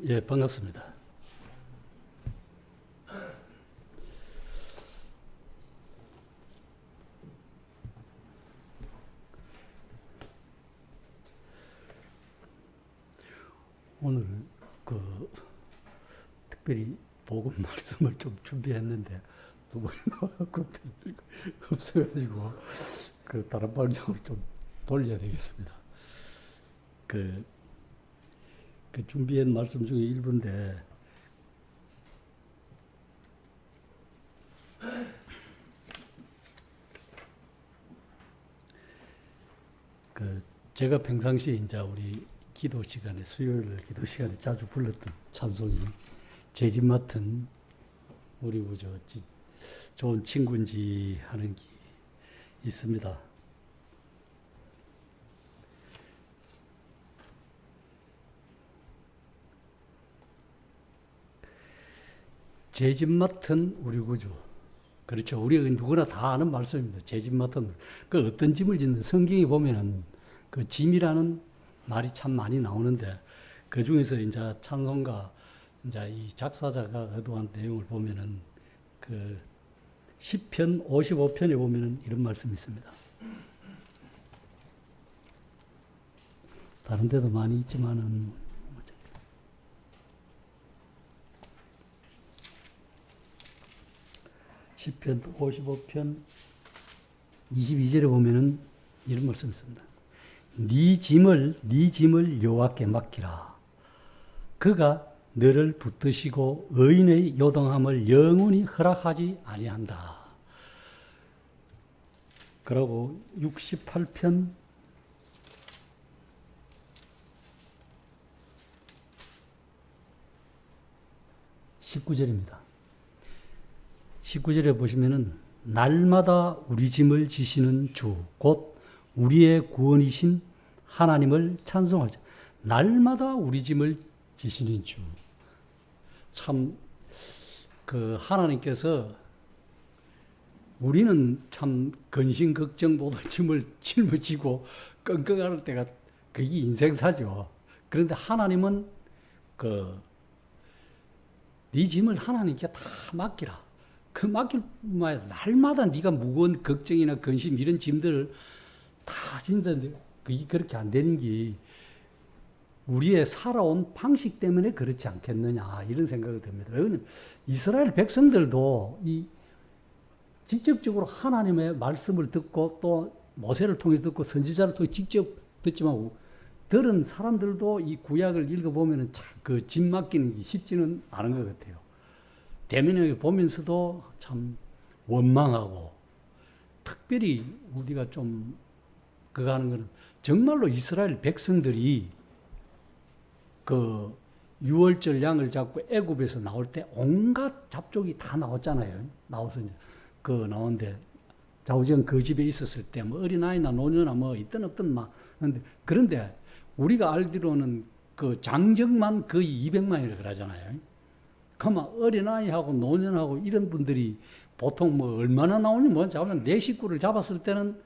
예, 반갑습니다. 오늘 특별히 복음 말씀을 좀 준비했는데 두 번이 나와갖고 없어가지고 다른 방향으로 좀 돌려야 되겠습니다. 준비한 말씀 중에 일부인데 제가 평상시에 이제 우리 기도 시간에 수요일 기도 시간에 자주 불렀던 찬송이 제 집 맡은 우리 좋은 친구인지 하는 게 있습니다. 제 집 맡은 우리 구주. 그렇죠. 우리 누구나 다 아는 말씀입니다. 제 집 맡은. 어떤 짐을 짓는 성경에 보면은 짐이라는 말이 참 많이 나오는데 그 중에서 이제 찬송가 이제 이 작사자가 의도한 내용을 보면은 시편 55편에 보면은 이런 말씀이 있습니다. 다른 데도 많이 있지만은 시편 55편 22절에 보면은 이런 말씀이 있습니다. 네 짐을 여호와께 맡기라. 그가 너를 붙드시고 의인의 요동함을 영원히 허락하지 아니한다. 그리고 68편 19절입니다. 19절에 보시면은 날마다 우리 짐을 지시는 주, 곧 우리의 구원이신 하나님을 찬송하죠. 날마다 우리 짐을 지시는 주. 참, 하나님께서 우리는 참 근심 걱정보다 짐을 짊어지고 끙끙할 때가 그게 인생사죠. 그런데 하나님은 네 짐을 하나님께 다 맡기라. 맡길 뿐만 아니라 날마다 네가 무거운 걱정이나 근심 이런 짐들을 다 진다는데 그게 그렇게 안 되는 게 우리의 살아온 방식 때문에 그렇지 않겠느냐 이런 생각이 듭니다. 왜냐하면 이스라엘 백성들도 직접적으로 하나님의 말씀을 듣고 또 모세를 통해 듣고 선지자를 통해 직접 듣지만 들은 사람들도 이 구약을 읽어보면 짐 맡기는 게 쉽지는 않은 것 같아요. 대면에 보면서도 참 원망하고 특별히 우리가 좀 그거 하는 거는 정말로 이스라엘 백성들이 유월절 양을 잡고 애굽에서 나올 때 온갖 잡족이 다 나왔잖아요. 나와서 이제 나오는데 좌우지간 그 집에 있었을 때 뭐 어린아이나 노년아 뭐 있든 없든 막 그런데 우리가 알기로는 장정만 거의 200만이라고 그러잖아요. 그러면 어린아이하고 노년하고 이런 분들이 보통 뭐 얼마나 나오니 뭐 잡으면 내 식구를 잡았을 때는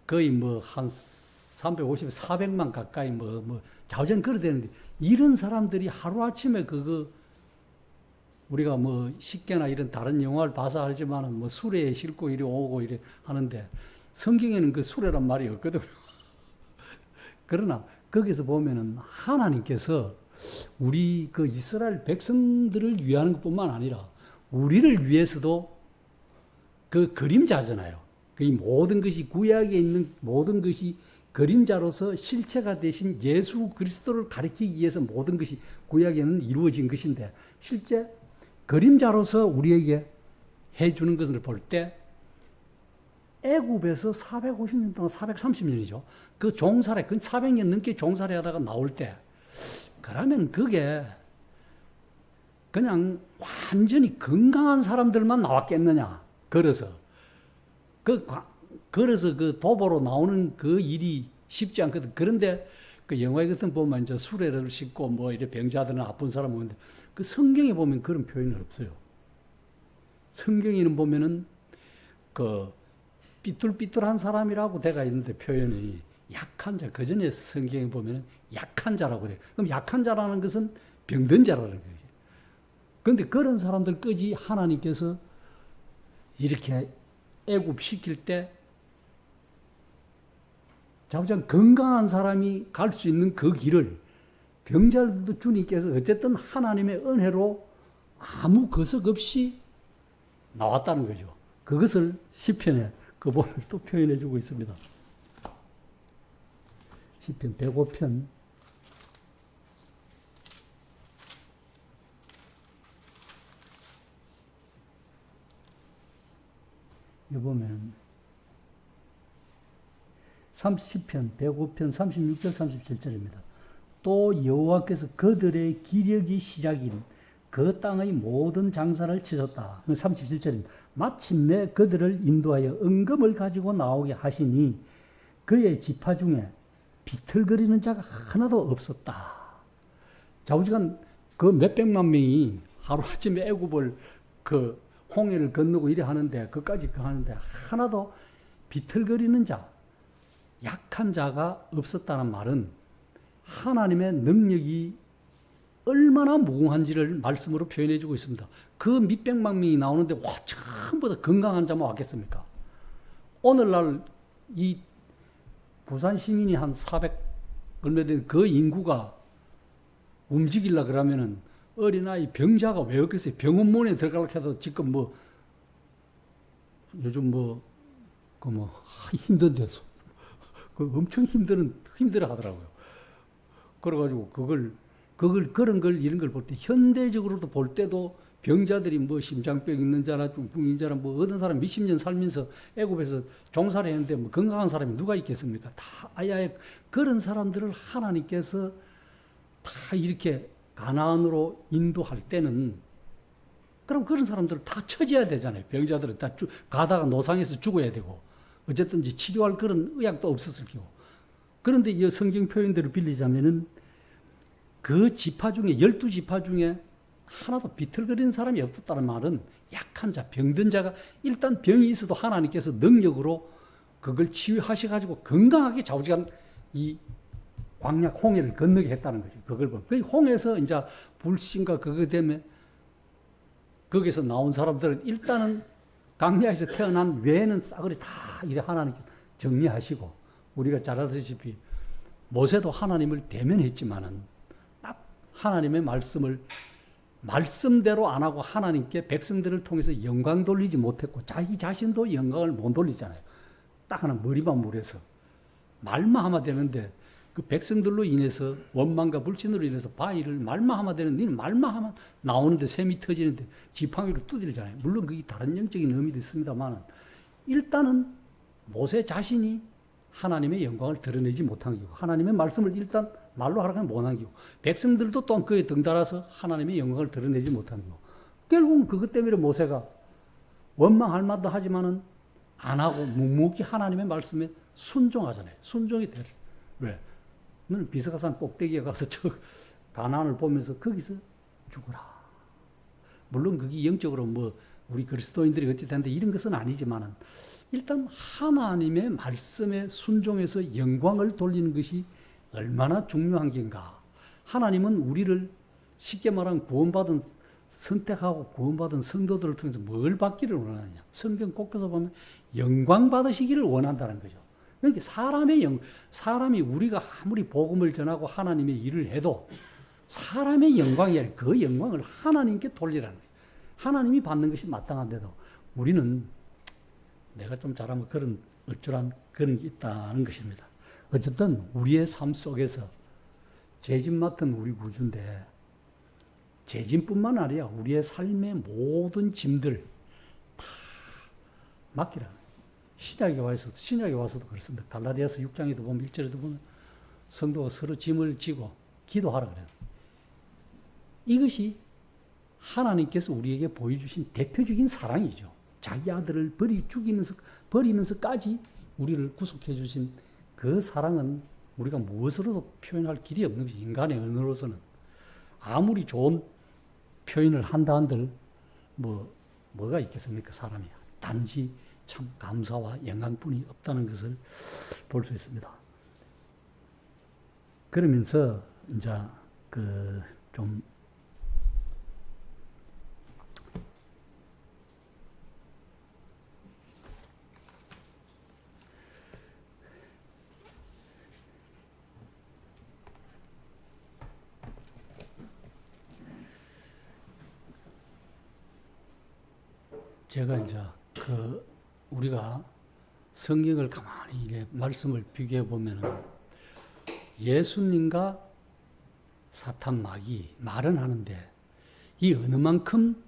거의 뭐 한 350, 400만 가까이 좌우전 그래 되는데 이런 사람들이 하루아침에 우리가 뭐 식계나 이런 다른 영화를 봐서 알지만은 뭐 수레에 싣고 이래 오고 이래 하는데 성경에는 그 수레란 말이 없거든요. 그러나 거기서 보면은 하나님께서 우리 이스라엘 백성들을 위하는 것뿐만 아니라 우리를 위해서도 그림자잖아요. 이 모든 것이 구약에 있는 모든 것이 그림자로서 실체가 되신 예수 그리스도를 가리키기 위해서 모든 것이 구약에는 이루어진 것인데 실제 그림자로서 우리에게 해주는 것을 볼 때 애굽에서 450년 동안 430년이죠. 그 400년 넘게 종살이 하다가 나올 때 그러면 그게 그냥 완전히 건강한 사람들만 나왔겠느냐. 걸어서 도보로 나오는 그 일이 쉽지 않거든. 그런데 영화에 같은 보면 이제 수레를 싣고 뭐 이래 병자들은 아픈 사람 오는데 성경에 보면 그런 표현이 없어요. 성경에는 보면은 삐뚤삐뚤한 사람이라고 돼가 있는데 표현이 약한 자. 그 전에 성경에 보면은 약한 자라고 그래요. 그럼 약한 자라는 것은 병든 자라는 거지. 그런데 그런 사람들까지 하나님께서 이렇게 애굽시킬 때 자부장 건강한 사람이 갈 수 있는 그 길을 병자들도 주님께서 어쨌든 하나님의 은혜로 아무 거석 없이 나왔다는 거죠. 그것을 시편에 그 부분을 또 표현해 주고 있습니다. 시편 105편 여기 보면 30편 105편 36절 37절입니다. 또 여호와께서 그들의 기력이 시작인 그 땅의 모든 장사를 치셨다. 37절입니다. 마침내 그들을 인도하여 은금을 가지고 나오게 하시니 그의 지파 중에 비틀거리는 자가 하나도 없었다. 좌우지간 그 몇백만 명이 하루아침에 애굽을 그 홍해를 건너고 이래 하는데 그까지 하는데 하나도 비틀거리는 자, 약한 자가 없었다는 말은 하나님의 능력이 얼마나 무궁한지를 말씀으로 표현해 주고 있습니다. 그 몇백만 명이 나오는데 와 전부 다 건강한 자만 왔겠습니까? 오늘날 이 부산 시민이 한 400 얼마 된 그 인구가 움직이려 그러면은 어린아이 병자가 왜 없겠어요? 병원문에 들어가려고 해도 지금 뭐 요즘 힘든데 그 엄청 힘들어 하더라고요. 그래가지고 그런 걸 이런 걸 볼 때 현대적으로도 볼 때도 병자들이 뭐 심장병 있는 자나 중풍인 자나 뭐 어떤 사람 몇십 년 살면서 애굽에서 종사를 했는데 뭐 건강한 사람이 누가 있겠습니까? 다 아예 그런 사람들을 하나님께서 다 이렇게 가나안으로 인도할 때는 그럼 그런 사람들을 다 처지해야 되잖아요. 병자들은 다 가다가 노상에서 죽어야 되고 어쨌든 치료할 그런 의학도 없었을 경우. 그런데 이 성경 표현대로 빌리자면은 그 지파 중에 12지파 중에 하나도 비틀거리는 사람이 없었다는 말은 약한 자, 병든 자가 일단 병이 있어도 하나님께서 능력으로 그걸 치유하셔가지고 건강하게 좌우지간 이 광야 홍해를 건너게 했다는 거죠. 그걸 보면. 그 홍해에서 이제 불신과 그거 때문에 거기서 나온 사람들은 일단은 광야에서 태어난 외에는 싸그리 다 이래 하나님께 정리하시고 우리가 잘 아시다시피 모세도 하나님을 대면했지만은 딱 하나님의 말씀을 말씀대로 안 하고 하나님께 백성들을 통해서 영광 돌리지 못했고 자기 자신도 영광을 못 돌리잖아요. 딱 하나 머리만 물어서 말만 하면 되는데 그 백성들로 인해서 원망과 불신으로 인해서 바위를 말만 하면 되는 니는 말만 하면 나오는데 샘이 터지는데 지팡이로 두들잖아요. 물론 그게 다른 영적인 의미도 있습니다만 일단은 모세 자신이 하나님의 영광을 드러내지 못한 거고 하나님의 말씀을 일단 말로 하라고 하면 못한 거고 백성들도 또한 그에 등달아서 하나님의 영광을 드러내지 못한 거고 결국은 그것 때문에 모세가 원망할 만도 하지만은 안 하고 묵묵히 하나님의 말씀에 순종하잖아요. 순종이 돼. 왜? 너는 비스가산 꼭대기에 가서 저 가나안을 보면서 거기서 죽어라. 물론 그게 영적으로 뭐 우리 그리스도인들이 어찌 되는데 이런 것은 아니지만은 일단 하나님의 말씀에 순종해서 영광을 돌리는 것이 얼마나 중요한 게인가. 하나님은 우리를 쉽게 말하면 구원받은 선택하고 구원받은 성도들을 통해서 뭘 받기를 원하느냐. 성경 곳곳에 보면 영광 받으시기를 원한다는 거죠. 그러니까 사람이 우리가 아무리 복음을 전하고 하나님의 일을 해도 사람의 영광이 아니라 그 영광을 하나님께 돌리라는 거예요. 하나님이 받는 것이 마땅한데도 우리는 내가 좀 잘하면 그런 어쩌란 그런 게 있다는 것입니다. 어쨌든 우리의 삶 속에서 죄짐 맡은 우리 구주인데 죄짐뿐만 아니라 우리의 삶의 모든 짐들 다 맡기라는 거예요. 신약에 와서도 그렇습니다. 갈라디아서 6장에도 보면 1절에도 보면 성도가 서로 짐을 지고 기도하라 그래요. 이것이 하나님께서 우리에게 보여주신 대표적인 사랑이죠. 자기 아들을 버리면서까지 우리를 구속해 주신 그 사랑은 우리가 무엇으로도 표현할 길이 없는 것이 인간의 언어로서는 아무리 좋은 표현을 한다 한들 뭐가 있겠습니까? 사람이 단지 참 감사와 영광뿐이 없다는 것을 볼 수 있습니다. 그러면서 이제 좀 제가 이제 우리가 성경을 가만히 이제 말씀을 비교해 보면은 예수님과 사탄 마귀 말은 하는데 이 어느 만큼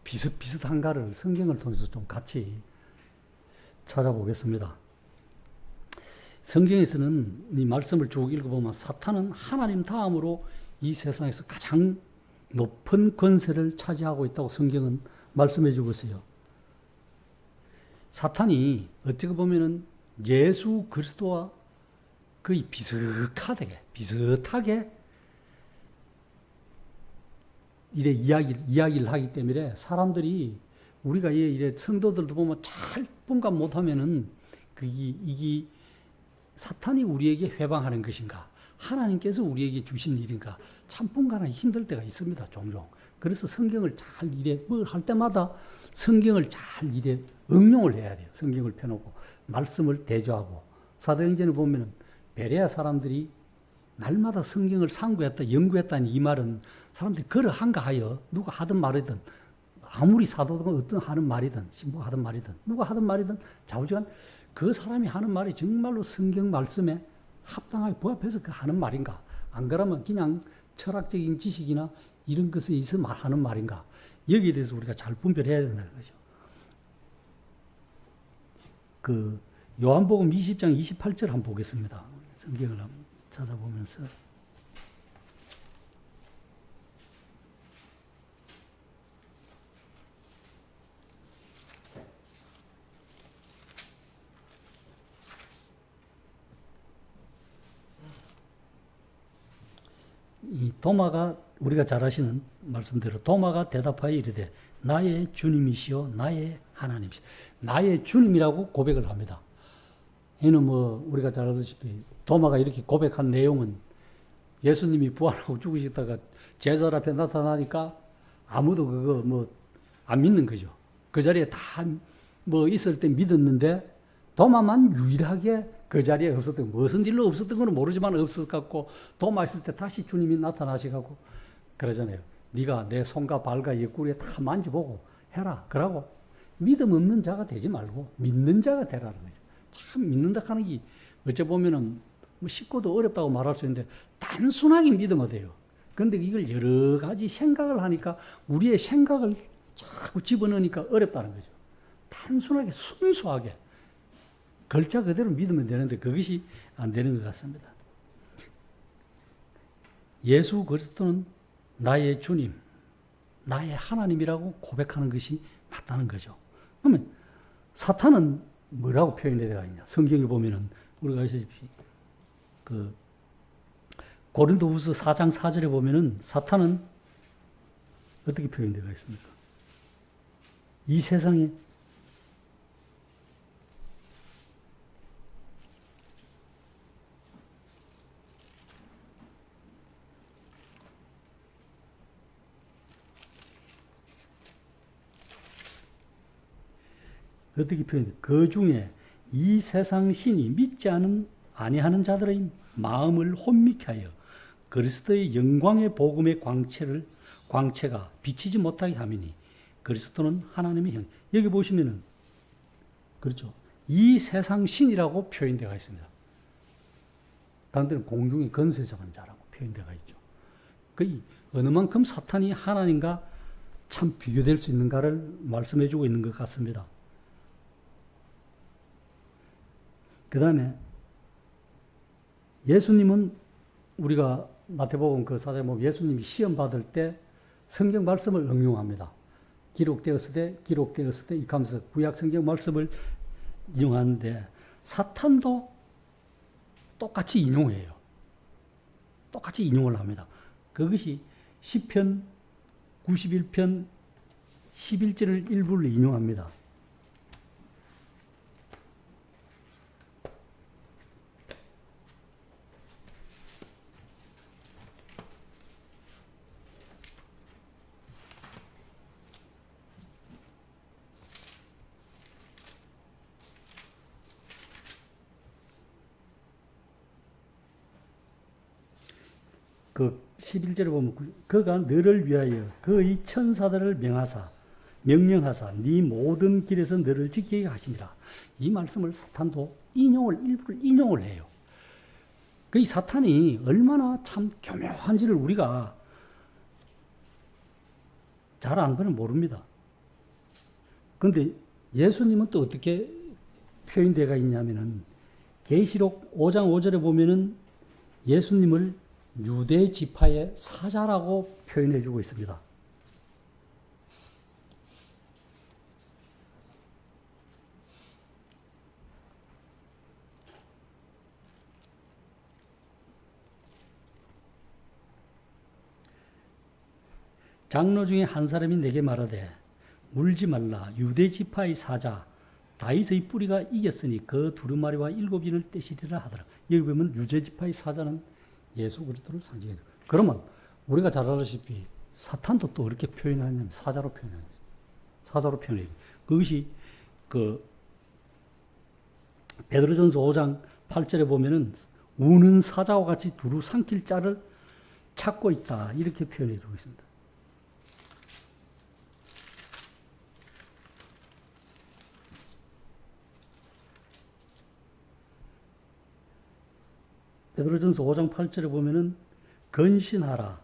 비슷비슷한가를 성경을 통해서 좀 같이 찾아보겠습니다. 성경에서는 이 말씀을 쭉 읽어보면 사탄은 하나님 다음으로 이 세상에서 가장 높은 권세를 차지하고 있다고 성경은 말씀해 주고 있어요. 사탄이 어떻게 보면은 예수 그리스도와 거의 비슷하게 이래 이야기를 하기 때문에 사람들이 우리가 이래 성도들도 보면 잘 분간 못하면은 이게 사탄이 우리에게 회방하는 것인가 하나님께서 우리에게 주신 일인가 참 분간하기 힘들 때가 있습니다. 종종. 그래서 성경을 잘 뭘 할 때마다 성경을 잘 응용을 해야 돼요. 성경을 펴놓고 말씀을 대조하고 사도행전을 보면은 베레아 사람들이 날마다 성경을 상고했다, 연구했다는 이 말은 사람들이 그러한가 하여 누가 하든 말이든 아무리 사도가 어떤 하는 말이든 신부가 하든 말이든 누가 하든 말이든 좌우지간 그 사람이 하는 말이 정말로 성경 말씀에 합당하게 부합해서 하는 말인가? 안 그러면 그냥 철학적인 지식이나 이런 것에 있어 하는 말인가? 여기에 대해서 우리가 잘 분별해야 된다는 거죠. 요한복음 20장 28절 한번 보겠습니다. 성경을 한번 찾아보면서. 이 도마가 우리가 잘 아시는 말씀대로 도마가 대답하여 이르되 나의 주님이시요 나의 하나님이시요 나의 주님이라고 고백을 합니다. 이는 우리가 잘 알다시피 도마가 이렇게 고백한 내용은 예수님이 부활하고 죽으시다가 제자들 앞에 나타나니까 아무도 그거 안 믿는 거죠. 그 자리에 다 있을 때 믿었는데 도마만 유일하게 그 자리에 없었던 무슨 일로 없었던 건 모르지만 없었갖고 도마 있을 때 다시 주님이 나타나시갖고 그러잖아요. 네가 내 손과 발과 옆구리에 다 만져보고 해라. 그러고 믿음 없는 자가 되지 말고 믿는 자가 되라는 거죠. 참 믿는다 하는 게 어째 보면은 쉽고도 어렵다고 말할 수 있는데 단순하게 믿으면 돼요. 그런데 이걸 여러 가지 생각을 하니까 우리의 생각을 자꾸 집어넣으니까 어렵다는 거죠. 단순하게 순수하게 글자 그대로 믿으면 되는데 그것이 안 되는 것 같습니다. 예수 그리스도는 나의 주님, 나의 하나님이라고 고백하는 것이 맞다는 거죠. 그러면 사탄은 뭐라고 표현되어 있냐? 성경에 보면은 우리가 아시다시피 고린도후서 4장 4절에 보면은 사탄은 어떻게 표현되어 있습니까? 이 세상에 어떻게 표현돼? 그 중에 이 세상 신이 믿지 아니하는 자들의 마음을 혼미케 하여 그리스도의 영광의 복음의 광채가 비치지 못하게 함이니 그리스도는 하나님의 형. 여기 보시면은 그렇죠. 이 세상 신이라고 표현되어 있습니다. 다른 데는 공중의 건세 잡은 자라고 표현되어 있죠. 그 어느 만큼 사탄이 하나님과 참 비교될 수 있는가를 말씀해 주고 있는 것 같습니다. 그 다음에 예수님은 우리가 마태복음 그 4장에 보면 예수님이 시험 받을 때 성경 말씀을 응용합니다. 기록되었을 때 이렇게 하면서 구약 성경 말씀을 인용하는데 사탄도 똑같이 인용해요. 똑같이 인용을 합니다. 그것이 시편 91편 11절을 일부를 인용합니다. 그 11절에 보면 그가 너를 위하여 그의 천사들을 명하사 명령하사 네 모든 길에서 너를 지키게 하심이라. 이 말씀을 사탄도 일부러 인용을 해요. 그 사탄이 얼마나 참 교묘한지를 우리가 잘 아는 건 모릅니다. 그런데 예수님은 또 어떻게 표현되어 있냐면은 계시록 5장 5절에 보면은 예수님을 유대 지파의 사자라고 표현해 주고 있습니다. 장로 중에 한 사람이 내게 말하되 울지 말라. 유대 지파의 사자 다윗의 뿌리가 이겼으니 그 두루마리와 7인을 떼시리라 하더라. 여기 보면 유대 지파의 사자는 예수 그리스도를 상징해요. 그러면 우리가 잘 알다시피 사탄도 또 어떻게 표현하냐면 사자로 표현해요. 사자로 표현해요. 그것이 베드로전서 5장 8절에 보면은 우는 사자와 같이 두루 삼킬 자를 찾고 있다. 이렇게 표현해 주고 있습니다. 베드로전서 5장 8절에 보면은 건신하라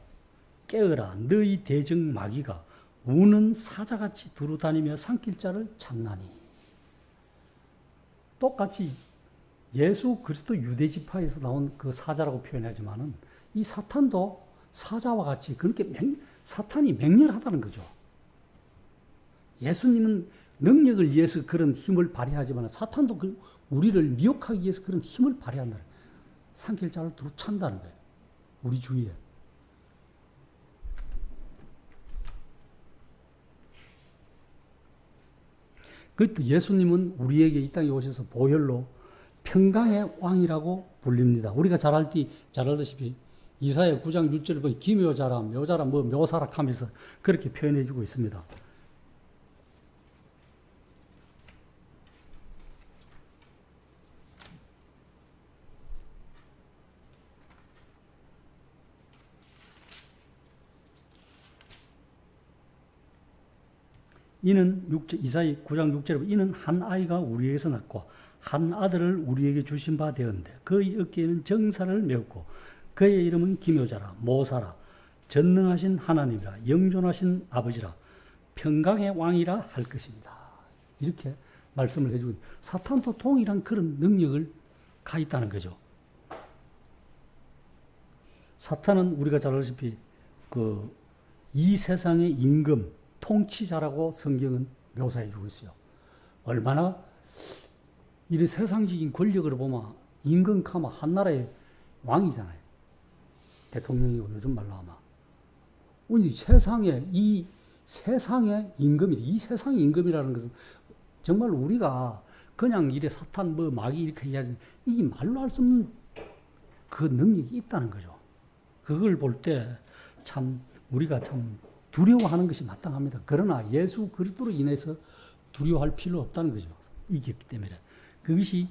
깨어라 너희 대적 마귀가 우는 사자같이 두루 다니며 삼킬 자를 찾나니. 똑같이 예수 그리스도 유대 지파에서 나온 그 사자라고 표현하지만은 이 사탄도 사자와 같이 그렇게 사탄이 맹렬하다는 거죠. 예수님은 능력을 위해서 그런 힘을 발휘하지만 사탄도 우리를 미혹하기 위해서 그런 힘을 발휘한다. 삼킬 자를 두루 찬다는 거예요. 우리 주위에. 그것도 예수님은 우리에게 이 땅에 오셔서 보혈로 평강의 왕이라고 불립니다. 우리가 잘 알다시피 이사야 9장 6절에 보면 기묘자라 묘자라 묘사라 하면서 그렇게 표현해 주고 있습니다. 이사야 9장 6절에 이는 한 아이가 우리에게서 났고 한 아들을 우리에게 주신 바 되었는데 그의 어깨에는 정사를 메었고 그의 이름은 기묘자라 모사라 전능하신 하나님이라 영존하신 아버지라 평강의 왕이라 할 것입니다. 이렇게 말씀을 해주고 사탄도 동일한 그런 능력을 가 있다는 거죠. 사탄은 우리가 잘 알다시피 이 세상의 임금 통치자라고 성경은 묘사해 주고 있어요. 얼마나 이 세상적인 권력을 보면 임금 카마 한 나라의 왕이잖아요. 대통령이고 요즘 말로 하면 이 세상의 임금이라는 것은 정말 우리가 그냥 이래 사탄 마귀 이렇게 이야기 이게 말로 할 수 없는 그 능력이 있다는 거죠. 그걸 볼 때 참 우리가 참 두려워하는 것이 마땅합니다. 그러나 예수 그리스도로 인해서 두려워할 필요 없다는 거죠. 이겼기 때문에. 그것이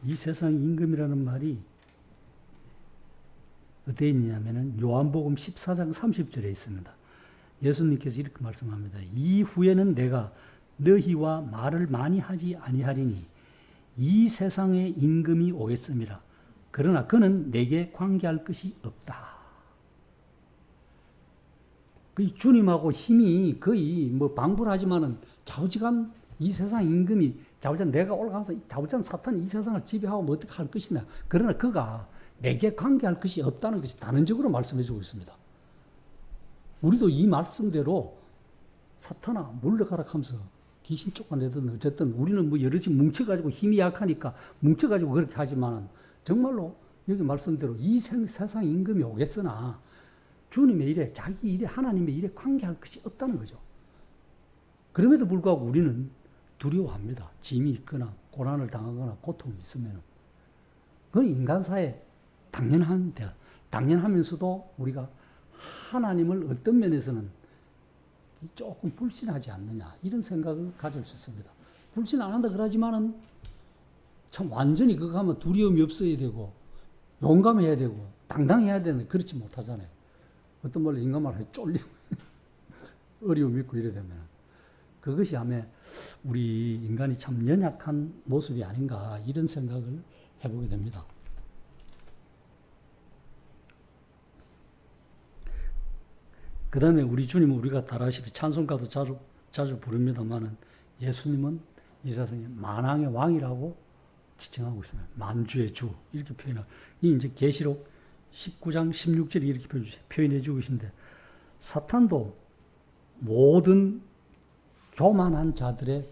이 세상 임금이라는 말이 어디에 있냐면은 요한복음 14장 30절에 있습니다. 예수님께서 이렇게 말씀합니다. 이후에는 내가 너희와 말을 많이 하지 아니하리니 이 세상의 임금이 오겠습니다. 그러나 그는 내게 관계할 것이 없다. 그 주님하고 힘이 거의 방불하지만은 좌우지간 이 세상 임금이 좌우지간 내가 올라가서 좌우지간 사탄이 이 세상을 지배하고 어떻게 할 것이냐. 그러나 그가 내게 관계할 것이 없다는 것이 단언적으로 말씀해주고 있습니다. 우리도 이 말씀대로 사탄아 물러가라 하면서 귀신 쫓아내든 어쨌든 우리는 여럿이 뭉쳐가지고 힘이 약하니까 뭉쳐가지고 그렇게 하지만은 정말로 여기 말씀대로 이 세상 임금이 오겠으나 주님의 일에 자기 일에 하나님의 일에 관계할 것이 없다는 거죠. 그럼에도 불구하고 우리는 두려워합니다. 짐이 있거나 고난을 당하거나 고통이 있으면 그건 인간사에 당연하면서도 우리가 하나님을 어떤 면에서는 조금 불신하지 않느냐 이런 생각을 가질 수 있습니다. 불신 안 한다 그러지만은 참 완전히 그거 하면 두려움이 없어야 되고 용감해야 되고 당당해야 되는데 그렇지 못하잖아요. 어떤 말로 인간 말로 쫄리고 어려움 있고 이래 되면 그것이 아마 우리 인간이 참 연약한 모습이 아닌가 이런 생각을 해보게 됩니다. 그 다음에 우리 주님은 우리가 다 아시피 찬송가도 자주 부릅니다만은 예수님은 이 세상의 만왕의 왕이라고 지칭하고 있습니다. 만주의 주 이렇게 표현하고 이 이제 계시록 19장 16절에 이렇게 표현해 주고 계신데 사탄도 모든 교만한 자들의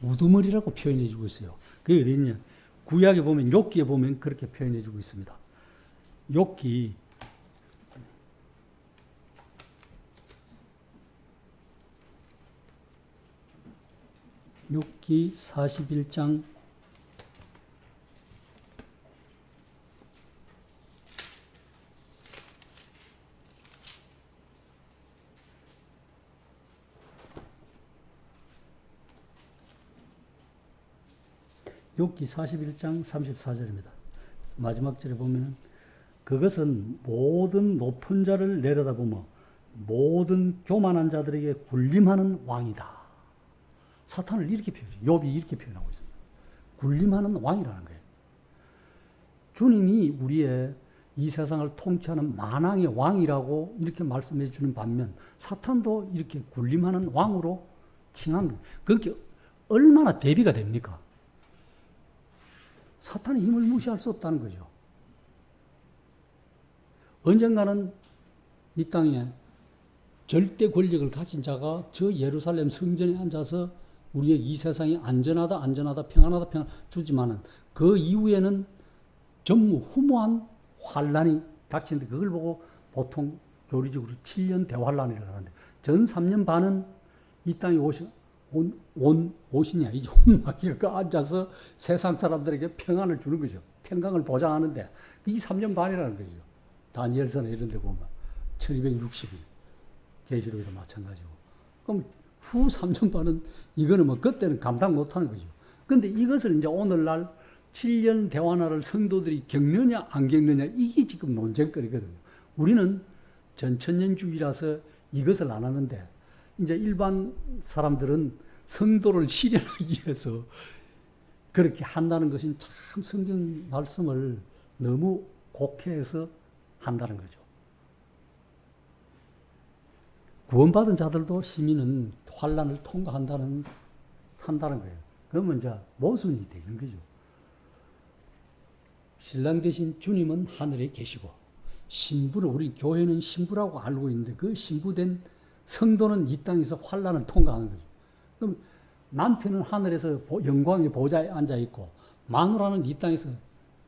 우두머리라고 표현해 주고 있어요. 그게 어디 있냐? 구약에 보면 욥기에 보면 그렇게 표현해 주고 있습니다. 욥기 41장 34절입니다. 마지막 절에 보면 그것은 모든 높은 자를 내려다보며 모든 교만한 자들에게 군림하는 왕이다. 사탄을 이렇게 표현해요. 욥이 이렇게 표현하고 있습니다. 군림하는 왕이라는 거예요. 주님이 우리의 이 세상을 통치하는 만왕의 왕이라고 이렇게 말씀해 주는 반면 사탄도 이렇게 군림하는 왕으로 칭한 거예요. 그게 얼마나 대비가 됩니까? 사탄의 힘을 무시할 수 없다는 거죠. 언젠가는 이 땅에 절대 권력을 가진 자가 저 예루살렘 성전에 앉아서 우리의 이 세상이 안전하다, 평안하다 주지만은 그 이후에는 전무후무한 환란이 닥치는데 그걸 보고 보통 교리적으로 7년 대환란이라고 하는데 전 3년 반은 이 땅에 오시냐 이제 혼마귀가 앉아서 세상 사람들에게 평안을 주는 거죠. 평강을 보장하는데 이 3년 반이라는 거죠. 다니엘서나 이런 데 보면 1260일 계시록에도 마찬가지고 그럼 후 3년 반은 이거는 뭐 그때는 감당 못하는 거죠. 근데 이것을 이제 오늘날 7년 대환란을 성도들이 겪느냐 안 겪느냐 이게 지금 논쟁거리거든요. 우리는 전천년주의라서 이것을 안 하는데 이제 일반 사람들은 성도를 실현하기 위해서 그렇게 한다는 것은 참 성경 말씀을 너무 곡해해서 한다는 거죠. 구원받은 자들도 시민은 환란을 통과한다는 거예요. 그러면 이제 모순이 되는 거죠. 신랑 되신 주님은 하늘에 계시고 신부는 우리 교회는 신부라고 알고 있는데 그 신부된 성도는 이 땅에서 환란을 통과하는 거죠. 그럼 남편은 하늘에서 영광의 보좌에 앉아 있고 마누라는 이 땅에서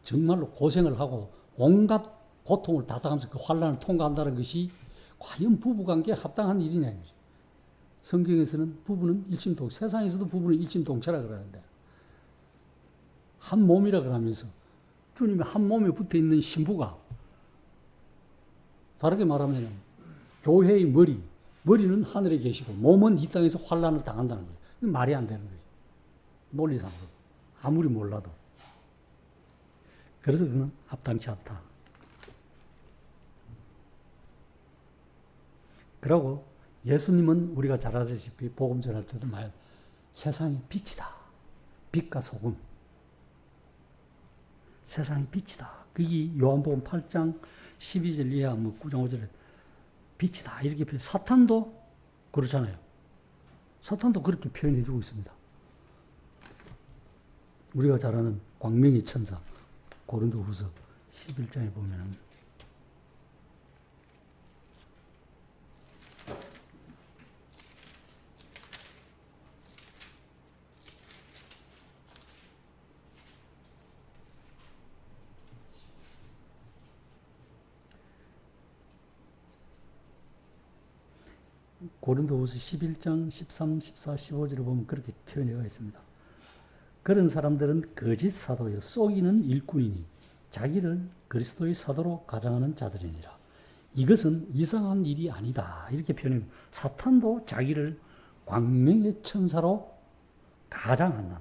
정말로 고생을 하고 온갖 고통을 다당하면서 그 환란을 통과한다는 것이 과연 부부관계에 합당한 일이냐 이거죠. 성경에서는 부부는 일심동체, 세상에서도 부부는 일심동체라 그러는데 한 몸이라 그러면서 주님의 한 몸에 붙어 있는 신부가 다르게 말하면 교회의 머리는 하늘에 계시고 몸은 이 땅에서 환란을 당한다는 거예요. 말이 안 되는 거죠. 논리상으로 아무리 몰라도. 그래서 그는 합당치 않다. 그리고 예수님은 우리가 잘 아시다시피 복음 전할 때도 말 세상의 빛이다. 빛과 소금. 세상의 빛이다. 그게 요한복음 8장 12절 이하 9장 5절에 빛이다. 이렇게 표현. 사탄도 그렇잖아요. 사탄도 그렇게 표현해 주고 있습니다. 우리가 잘 아는 광명의 천사 고린도후서 11장에 보면은 고린도후서 11장 13, 14, 15절에 보면 그렇게 표현되어 있습니다. 그런 사람들은 거짓 사도여 속이는 일꾼이니 자기를 그리스도의 사도로 가장하는 자들이니라. 이것은 이상한 일이 아니다. 이렇게 표현합니다. 사탄도 자기를 광명의 천사로 가장한다.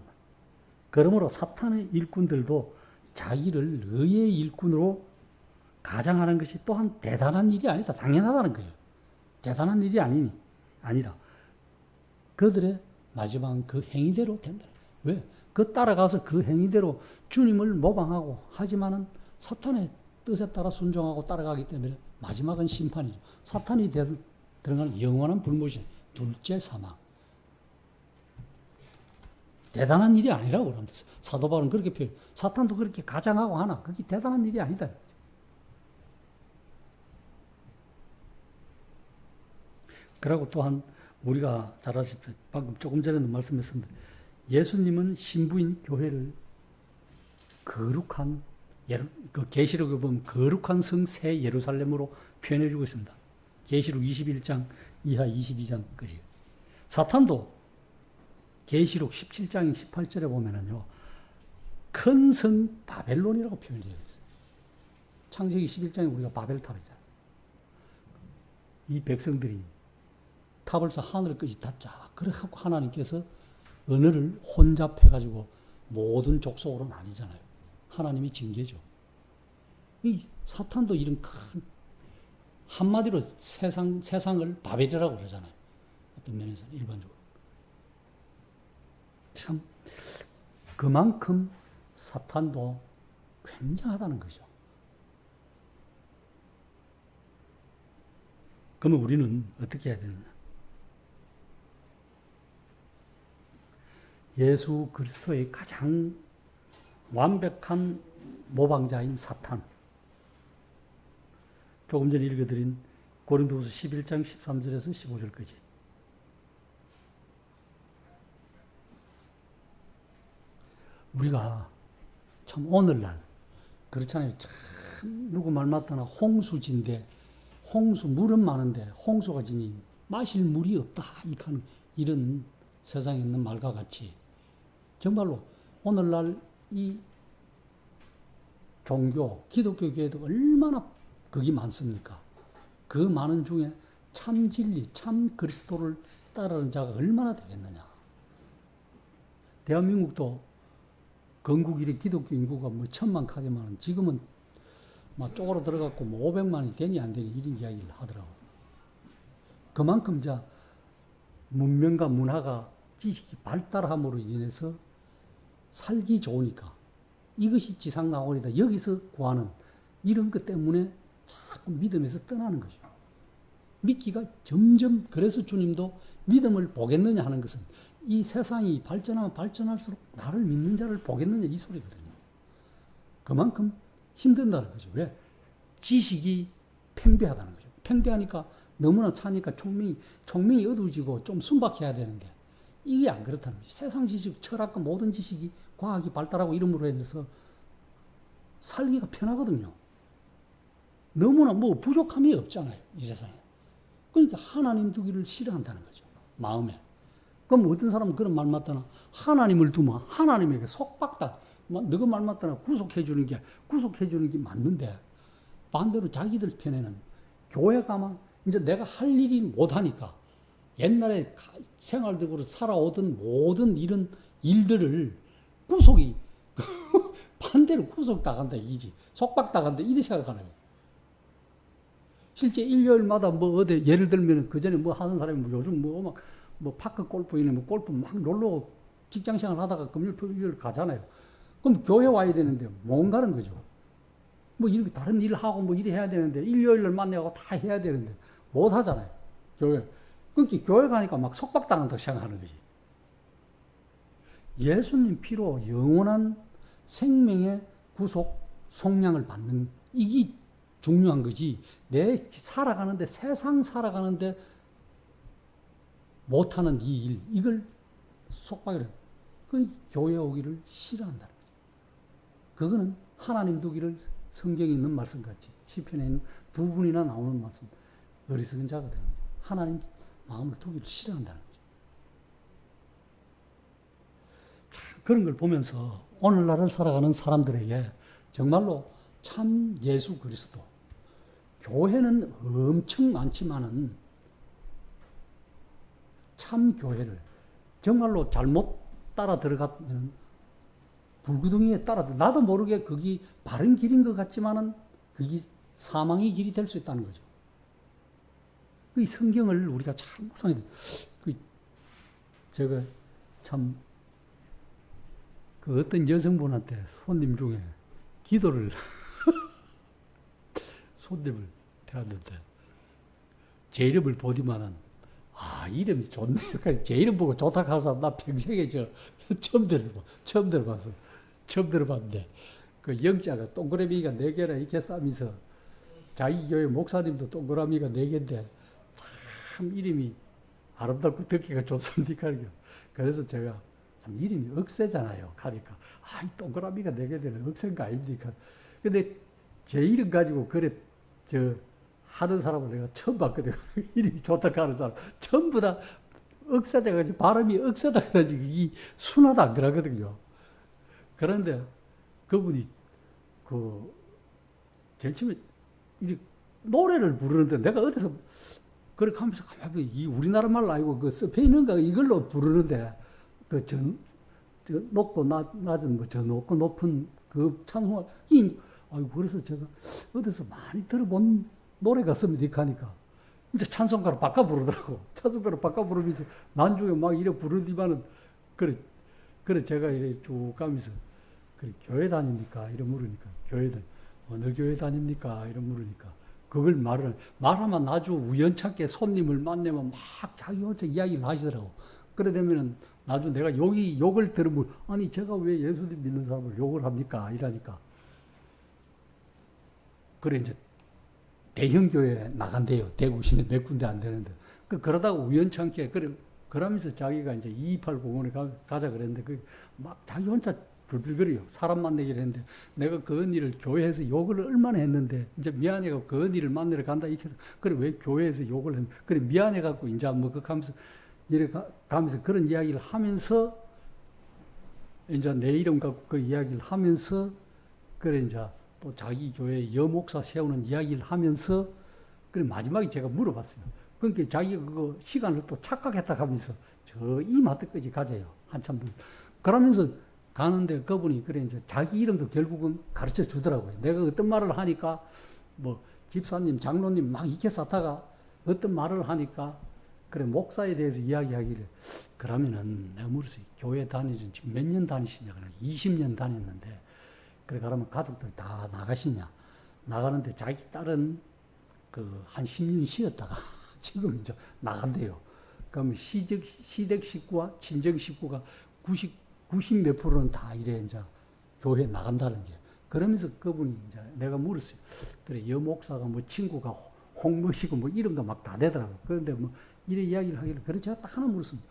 그러므로 사탄의 일꾼들도 자기를 의의 일꾼으로 가장하는 것이 또한 대단한 일이 아니다. 당연하다는 거예요. 대단한 일이 아니라 그들의 마지막은 그 행위대로 된다. 왜? 그 따라가서 그 행위대로 주님을 모방하고 하지만은 사탄의 뜻에 따라 순종하고 따라가기 때문에 마지막은 심판이죠. 사탄이 들어가는 영원한 불못이 둘째 사망. 대단한 일이 아니라고 그럽니다. 사도 바울은 그렇게 표현. 사탄도 그렇게 가장하고 하나. 그게 대단한 일이 아니다. 그리고 또한 우리가 잘 아시다시피 방금 조금 전에도 말씀했습니다. 예수님은 신부인 교회를 거룩한 그 계시록에 보면 거룩한 성 새 예루살렘으로 표현해 주고 있습니다. 계시록 21장 이하 22장까지. 사탄도 계시록 17장 18절에 보면은요. 큰 성 바벨론이라고 표현되어 있어요. 창세기 11장에 우리가 바벨탑이잖아요. 이 백성들이 탑을서 하늘까지 닿자. 그래갖고 하나님께서 언어를 혼잡해가지고 모든 족속으로 나뉘잖아요. 하나님이 징계죠. 이 사탄도 이런 큰, 한마디로 세상을 바벨이라고 그러잖아요. 어떤 면에서 일반적으로. 참, 그만큼 사탄도 굉장하다는 거죠. 그러면 우리는 어떻게 해야 되느냐? 예수 그리스도의 가장 완벽한 모방자인 사탄. 조금 전에 읽어드린 고린도후서 11장 13절에서 15절까지. 우리가 참 오늘날 그렇잖아요. 참 누구 말 맞다나 홍수진데 홍수 물은 많은데 홍수가 지니 마실 물이 없다. 이런 세상에 있는 말과 같이 정말로 오늘날 이 종교, 기독교 교회도 얼마나 극이 많습니까? 그 많은 중에 참 진리, 참 그리스도를 따르는 자가 얼마나 되겠느냐. 대한민국도 건국 이래 기독교 인구가 뭐 1000만 가지만 지금은 막 쪼그러 들어갔고 뭐 500만이 되니 안 되니 이런 이야기를 하더라고요. 그만큼 문명과 문화가 지식이 발달함으로 인해서 살기 좋으니까 이것이 지상 나오리다. 여기서 구하는 이런 것 때문에 자꾸 믿음에서 떠나는 거죠. 믿기가 점점 그래서 주님도 믿음을 보겠느냐 하는 것은 이 세상이 발전하면 발전할수록 나를 믿는 자를 보겠느냐 이 소리거든요. 그만큼 힘든다는 거죠. 왜? 지식이 팽배하다는 거죠. 팽배하니까 너무나 차니까 총명이 어두워지고 좀 순박해야 되는데 이게 안 그렇다는 거죠. 세상 지식, 철학과 모든 지식이 과학이 발달하고 이름으로 해서 살기가 편하거든요. 너무나 뭐 부족함이 없잖아요. 이 세상에. 그러니까 하나님 두기를 싫어한다는 거죠. 마음에. 그럼 어떤 사람은 그런 말 맞다나 하나님을 두면 하나님에게 속박다. 너가 말 맞다나 구속해 주는 게 맞는데 반대로 자기들 편에는 교회 가면 이제 내가 할 일이 못하니까 옛날에 생활적으로 살아오던 모든 이런 일들을 구속이 반대로 구속당한다 이지 속박당한다 이렇게 생각하는 거예요. 실제 일요일마다 뭐 어디 예를 들면 그 전에 뭐 하는 사람이 뭐 요즘 뭐 파크 골프이네 뭐 골프 막 놀러 직장 생활 하다가 금요일 토요일 가잖아요. 그럼 교회 와야 되는데 못 가는 거죠. 뭐 이렇게 다른 일을 하고 뭐 이래 해야 되는데 일요일날 만나고 다 해야 되는데 못 하잖아요. 교회. 그러니까 교회 가니까 막 속박당한다고 생각하는 거지. 예수님 피로 영원한 생명의 구속 속량을 받는 이게 중요한 거지. 내 살아가는데 세상 살아가는데 못하는 이 일 이걸 속박이래. 그 교회 오기를 싫어한다는 거죠. 그거는 하나님 두기를 성경에 있는 말씀같이 시편에 있는 두 분이나 나오는 말씀 어리석은 자가 되는 거죠. 하나님 마음을 두기를 싫어한다는 거죠. 참 그런 걸 보면서 오늘날을 살아가는 사람들에게 정말로 참 예수 그리스도 교회는 엄청 많지만은 참 교회를 정말로 잘못 따라 들어가면 불구덩이에 따라서 나도 모르게 그게 바른 길인 것 같지만은 그게 사망의 길이 될 수 있다는 거죠. 그 성경을 우리가 잘 묵상해야 돼. 그 제가 참 그 어떤 여성분한테 손님 중에 기도를 손님을 대하는데 제 이름을 보디만은 이름이 좋네. 제 이름 보고 좋다 하는 사람 나 평생에 처음 들어봤는데 그 영자가 동그라미가 4개라 이렇게 싸면서 자기 교회 목사님도 동그라미가 4개인데 참 이름이 아름답고 듣기가 좋습니까? 그래서 제가 참 이름이 억새잖아요. 가니까 이 동그라미가 4개 되는 억새인가 아닙니까? 근데 제 이름 가지고 그래 하는 사람을 내가 처음 봤거든요. 이름이 좋다 하는 사람 전부 다 억새자 가지고 발음이 억새다 가지고 이 순하다 안 그러거든요. 그런데 그분이 제일 처음에 노래를 부르는데 내가 어디서 그렇게 하면서 가만히 이 우리나라 말로 아니고 그 스페인어인가 이걸로 부르는데 높고 낮은 저 높고 높은 그 찬송가 그래서 제가 어디서 많이 들어본 노래 같습니다. 이렇게 하니까 이제 찬송가로 바꿔 부르더라고. 찬송가로 바꿔 부르면서 난중에 막 이래 부르디만은 그래 제가 이래 쭉 가면서 교회 다닙니까? 이래 물으니까 어느 교회 다닙니까? 이래 물으니까 그걸 말하면 아주 우연찮게 손님을 만나면 막 자기 혼자 이야기를 하시더라고. 그래 되면은 나중에 내가 욕을 들으면 아니 제가 왜 예수님 믿는 사람을 욕을 합니까? 이러니까 그래 이제 대형 교회 나간대요. 대구 시내 몇 군데 안 되는데 그러다가 우연찮게 그러면서 자기가 이제 228공원에 가자 그랬는데 막 자기 혼자 불불거려요. 사람 만나기를 했는데 내가 그 언니를 교회에서 욕을 얼마나 했는데 이제 미안해갖고 그 언니를 만나러 간다 이렇게 그래 왜 교회에서 욕을 했는데 그래 미안해갖고 이제 뭐 하면서 이래 가면서 그런 이야기를 하면서 이제 내 이름 갖고 그 이야기를 하면서 그래 이제 또 자기 교회 여목사 세우는 이야기를 하면서 그래 마지막에 제가 물어봤어요. 그러니까 자기가 그거 시간을 또 착각했다 하면서 저 이마트까지 가자요. 한참 그러면서 가는데 그분이 그래 이제 자기 이름도 결국은 가르쳐 주더라고요. 내가 어떤 말을 하니까 뭐 집사님, 장로님 막 이렇게 쌓다가 어떤 말을 하니까 그래 목사에 대해서 이야기하기를 그러면은 내가 물었어요. 교회 다니신 지금 몇 년 다니시냐? 20년 다녔는데 그래 그러면 가족들 다 나가시냐? 나가는데 자기 딸은 한 10년 쉬었다가 지금 이제 나간대요. 그러면 시댁 식구와 친정 식구가 90 몇 프로는 다 이래 이제 교회 나간다는 게. 그러면서 그분이 이제 내가 물었어요. 그래 여목사가 뭐 친구가 홍모시고 뭐 이름도 막 다 되더라고. 그런데 뭐 이래 이야기를 하길래 그래 제가 딱 하나 물었습니다.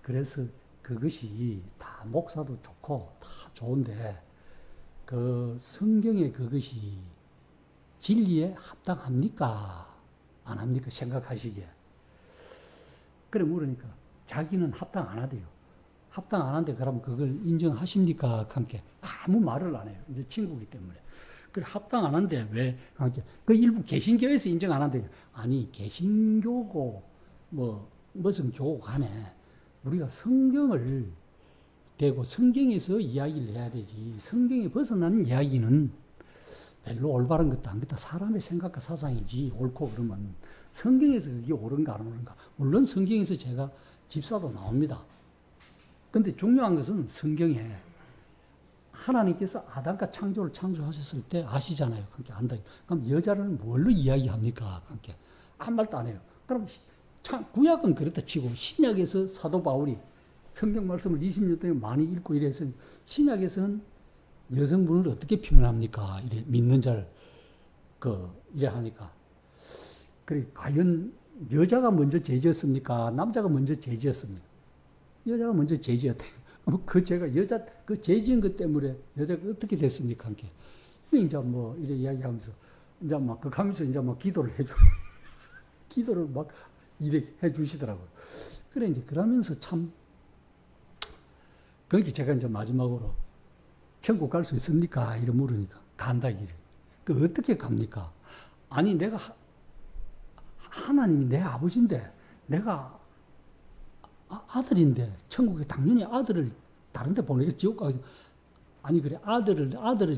그래서 그것이 다 목사도 좋고 다 좋은데 그 성경에 그것이 진리에 합당합니까? 안 합니까? 생각하시기에. 그래 물으니까 자기는 합당 안 하대요. 합당 안 하는데 그러면 그걸 인정하십니까? 함께 아무 말을 안 해요. 이제 친구이기 때문에. 그래 합당 안 하는데 왜? 함께 그 일부 개신교에서 인정 안 한대. 아니 개신교고 뭐 무슨 교고 간에 우리가 성경을 대고 성경에서 이야기를 해야 되지. 성경에 벗어나는 이야기는 별로 올바른 것도 안 같다. 사람의 생각과 사상이지 옳고 그러면 성경에서 그게 옳은가 안 옳은가. 물론 성경에서 제가 집사도 나옵니다. 근데 중요한 것은 성경에 하나님께서 아담과 창조를 창조하셨을 때 아시잖아요. 그렇게 안다. 그럼 여자를 뭘로 이야기합니까? 그렇게 아무 말도 안 해요. 그럼 구약은 그렇다 치고 신약에서 사도 바울이 성경 말씀을 20년 동안 많이 읽고 이래서 신약에서는 여성분을 어떻게 표현합니까? 이래 믿는 자를 이래 하니까 그래 과연 여자가 먼저 죄지었습니까? 남자가 먼저 죄지었습니까? 여자가 먼저 죄지었대요. 제가 그 죄지은 것 때문에 여자가 어떻게 됐습니까? 함께. 이제 뭐, 이래 이야기하면서, 이제 막, 하면서 이제 막 기도를 기도를 막 이래 해주시더라고요. 그래, 이제 그러면서 참, 그러니까 제가 이제 마지막으로, 천국 갈 수 있습니까? 이래 물으니까, 간다, 이래. 어떻게 갑니까? 아니, 내가, 하나님이 내 아버지인데, 내가 아들인데 천국에 당연히 아들을 다른 데 보내겠지. 지옥 가서 아니 그래 아들을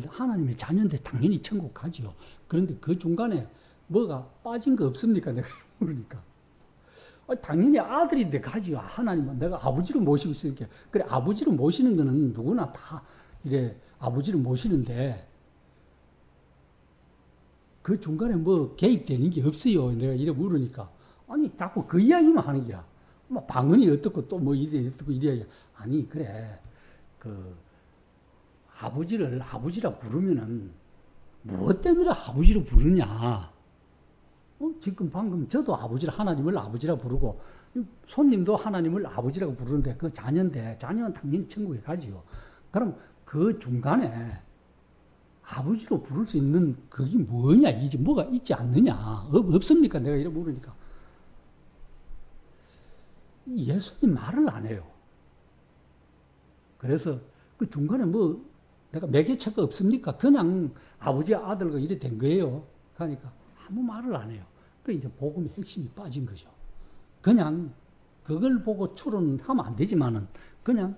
하나님의 자녀인데 당연히 천국 가지요. 그런데 그 중간에 뭐가 빠진 거 없습니까? 내가 물으니까 당연히 아들인데 가지요. 하나님은 내가 아버지로 모시고 있으니까 그래 아버지로 모시는 거는 누구나 다 이래 아버지로 모시는데 그 중간에 뭐 개입되는 게 없어요. 내가 이래 물으니까 아니 자꾸 그 이야기만 하는 기라. 뭐 방언이 어떻고 또 뭐 이래 어떻고 이래 아니 그래 그 아버지를 아버지라 부르면은 무엇 때문에 아버지로 부르냐? 지금 방금 저도 아버지를 하나님을 아버지라 부르고 손님도 하나님을 아버지라고 부르는데 그 자녀인데 자녀는 당연히 천국에 가지요. 그럼 그 중간에 아버지로 부를 수 있는 그게 뭐냐? 이제 뭐가 있지 않느냐? 없습니까? 내가 이래 물으니까 예수님 말을 안 해요. 그래서 그 중간에 뭐 내가 매개체가 없습니까? 그냥 아버지와 아들과 이래 된 거예요. 그러니까 아무 말을 안 해요. 그 이제 복음의 핵심이 빠진 거죠. 그냥 그걸 보고 추론하면 안 되지만은 그냥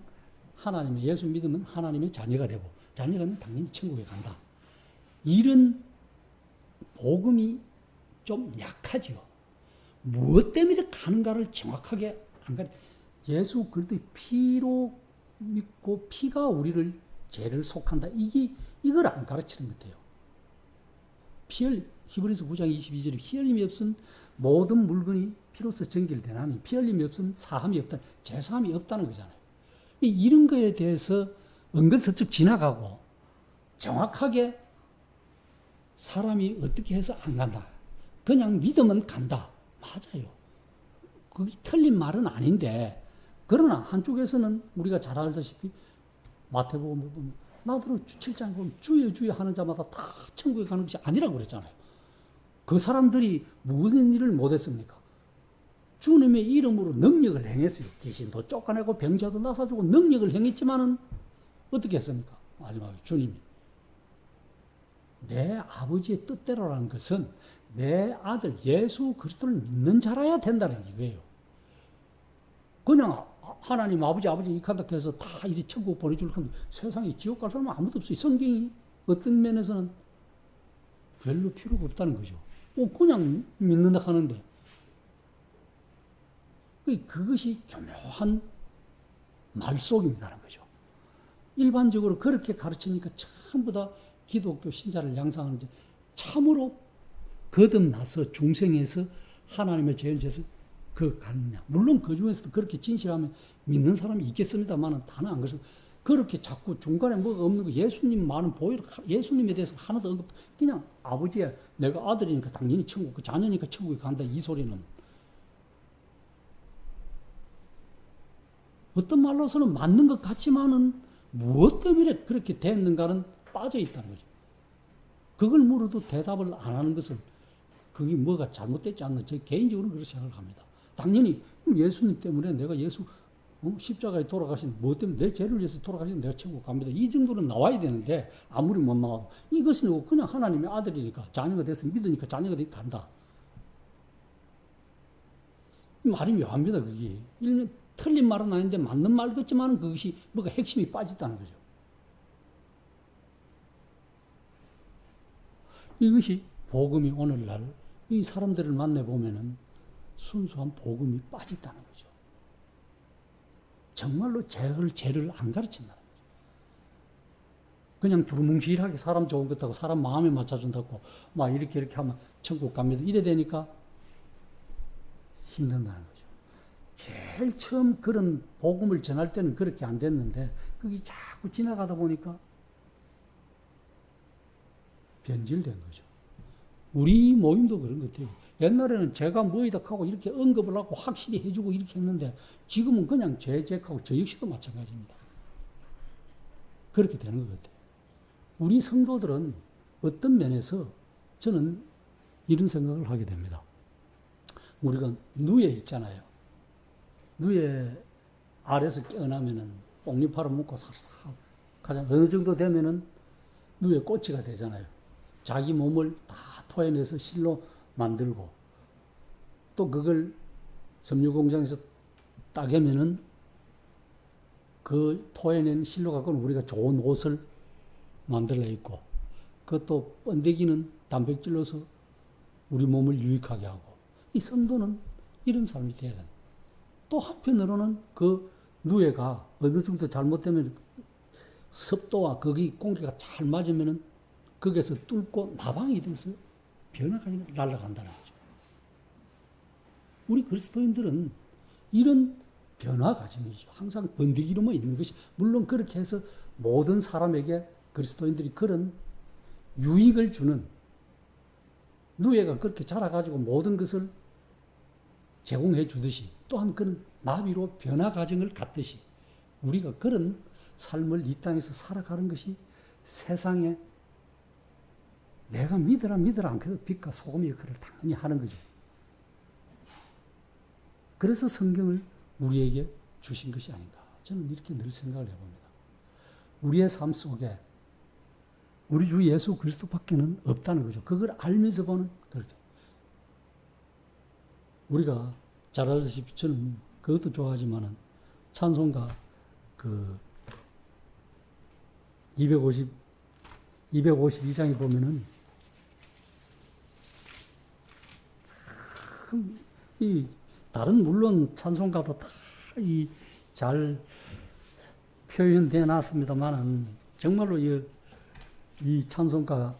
하나님의 예수 믿으면 하나님의 자녀가 되고 자녀가 되면 당연히 천국에 간다. 이런 복음이 좀 약하지요. 무엇 때문에 가는가를 정확하게 안 가르쳐. 예수 그리스도의 피로 믿고 피가 우리를 죄를 속한다. 이걸 안 가르치는 것 같아요. 히브리서 9장 22절에 피 흘림이 없은 모든 물건이 피로써 정결되나니 피 흘림이 없은 사함이 없다. 죄사함이 없다는 거잖아요. 이런 거에 대해서 은근슬쩍 지나가고 정확하게 사람이 어떻게 해서 안 간다. 그냥 믿으면 간다. 맞아요. 그게 틀린 말은 아닌데 그러나 한쪽에서는 우리가 잘 알다시피 마태복음 보면 나더러 7장에 보면 주여 주여 하는 자마다 다 천국에 가는 것이 아니라고 그랬잖아요. 그 사람들이 무슨 일을 못했습니까? 주님의 이름으로 능력을 행했어요. 귀신도 쫓아내고 병자도 나사주고 능력을 행했지만은 어떻게 했습니까? 마지막에 주님이 내 아버지의 뜻대로라는 것은 내 아들 예수 그리스도를 믿는 자라야 된다는 이거예요. 그냥 하나님 아버지 이칸다 해서 다 이리 천국 보내줄 건데 세상에 지옥 갈 사람은 아무도 없어요. 성경이 어떤 면에서는 별로 필요가 없다는 거죠. 그냥 믿는다 하는데 그것이 교묘한 말속입니다라는 거죠. 일반적으로 그렇게 가르치니까 전부 다 기독교 신자를 양상하는데 참으로 거듭나서 중생에서 하나님의 제일제서 그 가느냐. 물론 그 중에서도 그렇게 진실하면 믿는 사람이 있겠습니다만은 다는 안 그래서 그렇게 자꾸 중간에 뭐가 없는 거 예수님 말은 보이로 예수님에 대해서 하나도 언급 그냥 아버지야 내가 아들이니까 당연히 천국 그 자녀니까 천국에 간다 이 소리는 어떤 말로서는 맞는 것 같지만은 무엇 때문에 그렇게 됐는가는 빠져 있다는 거죠. 그걸 물어도 대답을 안 하는 것은 그게 뭐가 잘못됐지 않나 저 개인적으로 그렇게 생각을 합니다. 당연히 예수님 때문에 내가 예수 십자가에 돌아가신 뭐 때문에 내 죄를 위해서 돌아가신 내가 천국 갑니다. 이 정도는 나와야 되는데 아무리 못 나와도 이것은 그냥 하나님의 아들이니까 자녀가 돼서 믿으니까 자녀가 되니까 간다. 말이 묘합니다. 그게 틀린 말은 아닌데 맞는 말 같지만 그것이 뭐가 핵심이 빠졌다는 거죠. 이것이 복음이 오늘날 이 사람들을 만나보면은 순수한 복음이 빠졌다는 거죠. 정말로 죄를 안 가르친다는 거죠. 그냥 두루뭉실하게 사람 좋은 것하고 사람 마음에 맞춰준다고 막 이렇게 하면 천국 갑니다. 이래 되니까 힘든다는 거죠. 제일 처음 그런 복음을 전할 때는 그렇게 안 됐는데 그게 자꾸 지나가다 보니까 변질된 거죠. 우리 모임도 그런 것 같아요. 옛날에는 제가 뭐이다 하고 이렇게 언급을 하고 확실히 해주고 이렇게 했는데 지금은 그냥 제하고 저 역시도 마찬가지입니다. 그렇게 되는 것 같아요. 우리 성도들은 어떤 면에서 저는 이런 생각을 하게 됩니다. 우리가 누에 있잖아요. 누에 아래서 깨어나면은 뽕잎파를 묶고 살살 가장 어느 정도 되면은 누에 꼬치가 되잖아요. 자기 몸을 다 토해내서 실로 만들고 또 그걸 섬유공장에서 따개면은 그 토해낸 실로 갖고는 우리가 좋은 옷을 만들어 있고, 그것도 번데기는 단백질로서 우리 몸을 유익하게 하고, 이 성도는 이런 삶이 돼야 된다. 또 한편으로는 그 누에가 어느 정도 잘못되면 습도와 거기 공기가 잘 맞으면은 거기에서 뚫고 나방이 돼서 변화가 날아간다는 거죠. 우리 그리스도인들은 이런 변화 과정이죠. 항상 번데기로만 있는 것이, 물론 그렇게 해서 모든 사람에게 그리스도인들이 그런 유익을 주는, 누에가 그렇게 자라가지고 모든 것을 제공해 주듯이, 또한 그런 나비로 변화 과정을 갖듯이 우리가 그런 삶을 이 땅에서 살아가는 것이 세상에 내가 믿으라 않고도 빛과 소금의 역할을 당연히 하는 거죠. 그래서 성경을 우리에게 주신 것이 아닌가. 저는 이렇게 늘 생각을 해봅니다. 우리의 삶 속에 우리 주 예수 그리스도밖에는 없다는 거죠. 그걸 알면서 보는 그렇죠. 우리가 잘 알다시피 저는 그것도 좋아하지만은 찬송가 그 252장에 보면은 이 다른 물론 찬송가도 다 이 잘 표현되어 놨습니다만은 정말로 이 찬송가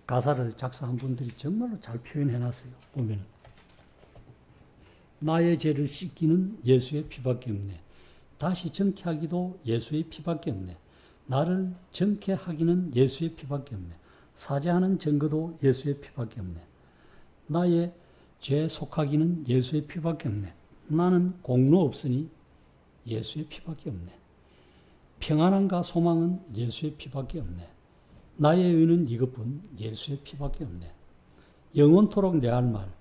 가사를 작사한 분들이 정말로 잘 표현해 놨어요. 보면은 나의 죄를 씻기는 예수의 피밖에 없네. 다시 정케하기도 예수의 피밖에 없네. 나를 정케하기는 예수의 피밖에 없네. 사죄하는 증거도 예수의 피밖에 없네. 나의 죄 속하기는 예수의 피밖에 없네. 나는 공로 없으니 예수의 피밖에 없네. 평안함과 소망은 예수의 피밖에 없네. 나의 의는 이것뿐 예수의 피밖에 없네. 영원토록 내 할 말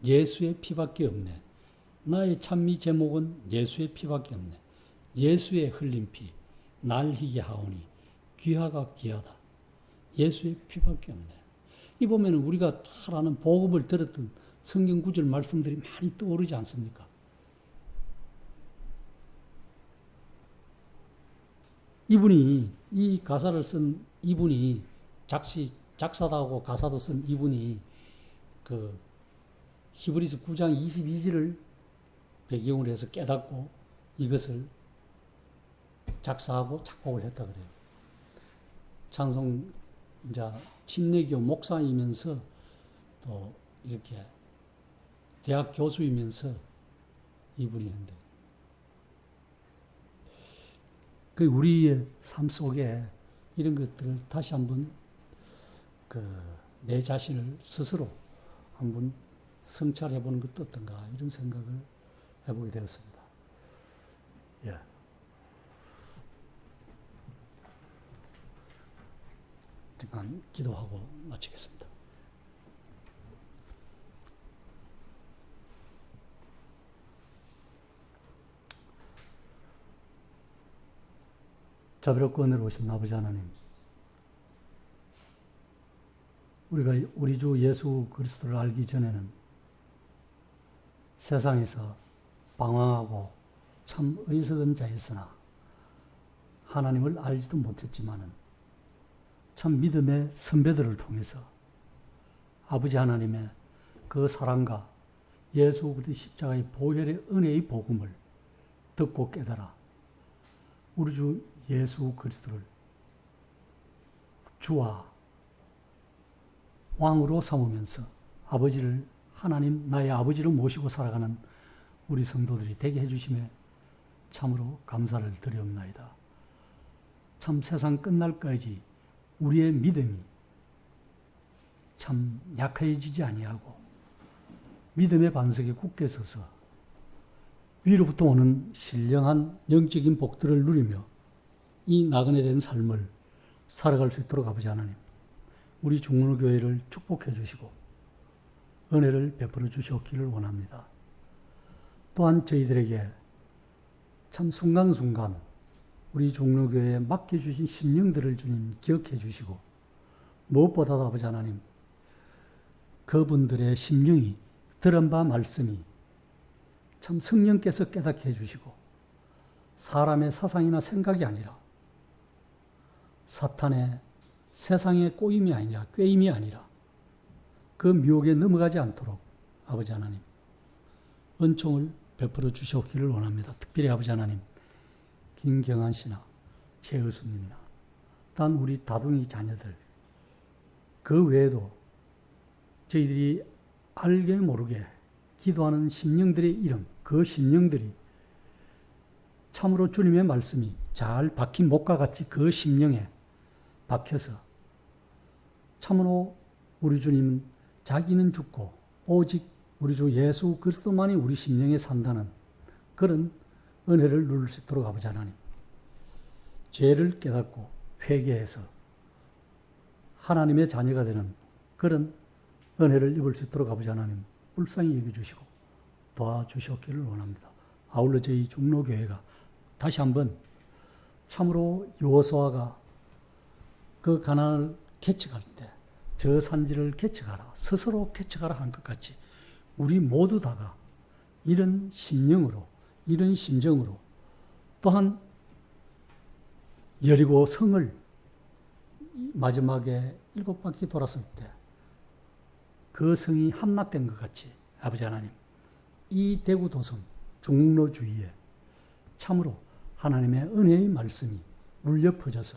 예수의 피밖에 없네. 나의 찬미 제목은 예수의 피밖에 없네. 예수의 흘린 피 날 희게 하오니 귀하가 귀하다. 예수의 피밖에 없네. 이 보면 우리가 잘 아는 복음을 들었던 성경 구절 말씀들이 많이 떠오르지 않습니까? 이분이 이 가사를 쓴 이분이 작사도 하고 가사도 쓴 이분이 그 히브리서 9장 22절을 배경으로 해서 깨닫고 이것을 작사하고 작곡을 했다 그래요. 찬송자 침례교 목사이면서 또 이렇게 대학 교수이면서 이분이 한대. 그 우리의 삶 속에 이런 것들을 다시 한번 내 자신을 스스로 한번 성찰해 보는 것도 어떤가 이런 생각을 해보게 되었습니다. 예. 잠깐 기도하고 마치겠습니다. 자비롭고 은혜로우신 아버지 하나님, 우리가 우리 주 예수 그리스도를 알기 전에는 세상에서 방황하고 참 어리석은 자였으나 하나님을 알지도 못했지만은 참 믿음의 선배들을 통해서 아버지 하나님의 그 사랑과 예수 그리스도 십자가의 보혈의 은혜의 복음을 듣고 깨달아 우리 주 예수 그리스도를 주와 왕으로 삼으면서 아버지를 하나님 나의 아버지로 모시고 살아가는 우리 성도들이 되게 해주심에 참으로 감사를 드리옵나이다. 참 세상 끝날까지 우리의 믿음이 참 약해지지 아니하고 믿음의 반석에 굳게 서서 위로부터 오는 신령한 영적인 복들을 누리며 이 나그네 된 삶을 살아갈 수 있도록 아버지 하나님, 우리 중로교회를 축복해 주시고 은혜를 베풀어 주시옵기를 원합니다. 또한 저희들에게 참 순간순간 우리 종로교회에 맡겨주신 심령들을 주님 기억해 주시고 무엇보다도 아버지 하나님, 그분들의 심령이 들은 바 말씀이 참 성령께서 깨닫게 해주시고 사람의 사상이나 생각이 아니라 사탄의 세상의 꼬임이 아니라 꾀임이 아니라 그 미혹에 넘어가지 않도록 아버지 하나님 은총을 베풀어 주시옵기를 원합니다. 특별히 아버지 하나님 김경한 씨나 최의수님이나 단 우리 다둥이 자녀들 그 외에도 저희들이 알게 모르게 기도하는 심령들의 이름, 그 심령들이 참으로 주님의 말씀이 잘 박힌 목과 같이 그 심령에 박혀서 참으로 우리 주님은 자기는 죽고 오직 우리 주 예수 그리스도만이 우리 심령에 산다는 그런 은혜를 누릴 수 있도록 아버지 하나님 죄를 깨닫고 회개해서 하나님의 자녀가 되는 그런 은혜를 입을 수 있도록 아버지 하나님 불쌍히 여겨주시고 도와주시옵기를 원합니다. 아울러 저희 종로교회가 다시 한번 참으로 여호수아가 그 가나안을 개척할 때 저 산지를 개척하라 스스로 개척하라 한 것 같이 우리 모두 다가 이런 심령으로 이런 심정으로 또한 여리고 성을 마지막에 7바퀴 돌았을 때 그 성이 함락된 것 같이 아버지 하나님 이 대구 도성 종로 주위에 참으로 하나님의 은혜의 말씀이 울려 퍼져서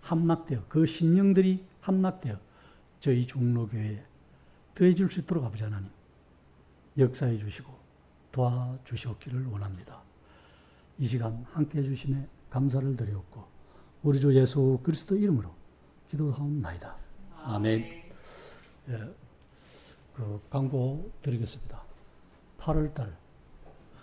함락되어 그 심령들이 함락되어 저희 종로교회에 더해질 수 있도록 아버지 하나님 역사해 주시고 도와주시옵기를 원합니다. 이 시간 함께해 주심에 감사를 드리옵고 우리 주 예수 그리스도 이름으로 기도하옵나이다. 아멘. 예, 광고 드리겠습니다. 8월달